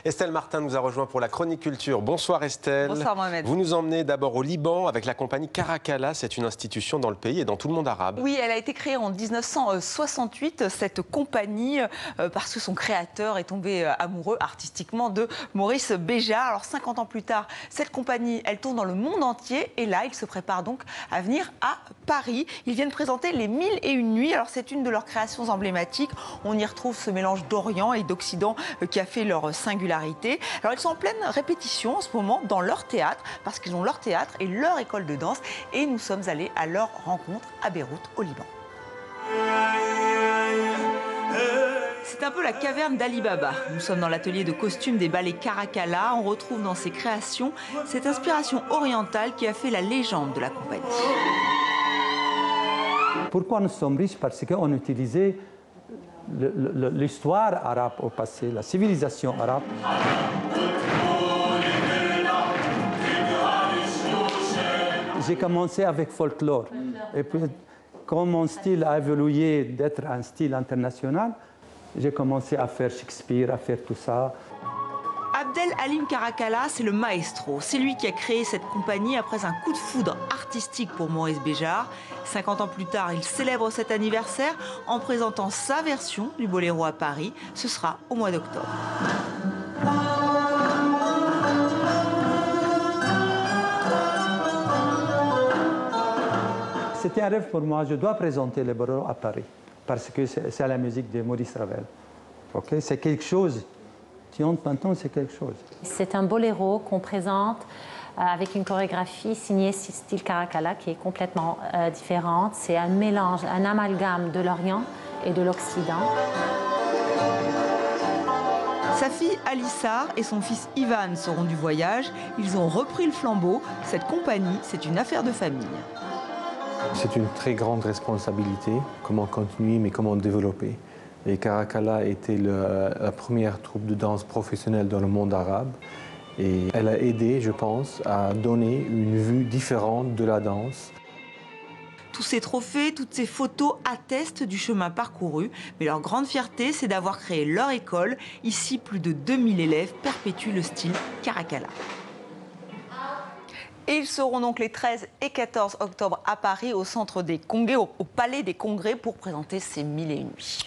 Estelle Martin nous a rejoint pour la chronique culture. Bonsoir Estelle. Bonsoir Mohamed. Vous nous emmenez d'abord au Liban avec la compagnie Caracal. C'est une institution dans le pays et dans tout le monde arabe. Oui, elle a été créée en 1968, cette compagnie, parce que son créateur est tombé amoureux artistiquement de Maurice Béjart. Alors 50 ans plus tard, cette compagnie, elle tourne dans le monde entier et là, ils se préparent donc à venir à Paris. Ils viennent présenter les 1001 nuits. Alors c'est une de leurs créations emblématiques. On y retrouve ce mélange d'Orient et d'Occident qui a fait leur singularité. Alors ils sont en pleine répétition en ce moment dans leur théâtre, parce qu'ils ont leur théâtre et leur école de danse. Et nous sommes allés à leur rencontre à Beyrouth, au Liban. C'est un peu la caverne d'Ali Baba. Nous sommes dans l'atelier de costumes des ballets Caracalla. On retrouve dans ses créations cette inspiration orientale qui a fait la légende de la compagnie. Pourquoi nous sommes riches? Parce qu'on utilisait l'histoire arabe au passé, la civilisation arabe. J'ai commencé avec folklore. Et puis, quand mon style a évolué d'être un style international, j'ai commencé à faire Shakespeare, à faire tout ça. Abdel Halim Caracalla, c'est le maestro. C'est lui qui a créé cette compagnie après un coup de foudre artistique pour Maurice Béjart. 50 ans plus tard, il célèbre cet anniversaire en présentant sa version du Boléro à Paris. Ce sera au mois d'octobre. C'était un rêve pour moi. Je dois présenter le Boléro à Paris parce que c'est la musique de Maurice Ravel. Okay? C'est quelque chose. Maintenant, c'est quelque chose. C'est un boléro qu'on présente avec une chorégraphie signée style Caracalla qui est complètement différente. C'est un mélange, un amalgame de l'Orient et de l'Occident. Sa fille Alissa et son fils Ivan seront du voyage. Ils ont repris le flambeau. Cette compagnie, c'est une affaire de famille. C'est une très grande responsabilité, comment continuer, mais comment développer. Et Caracalla était la première troupe de danse professionnelle dans le monde arabe. Et elle a aidé, je pense, à donner une vue différente de la danse. Tous ces trophées, toutes ces photos attestent du chemin parcouru. Mais leur grande fierté, c'est d'avoir créé leur école. Ici, plus de 2000 élèves perpétuent le style Caracalla. Et ils seront donc les 13 et 14 octobre à Paris, au centre des Congrès, au Palais des Congrès, pour présenter ces 1001 nuits.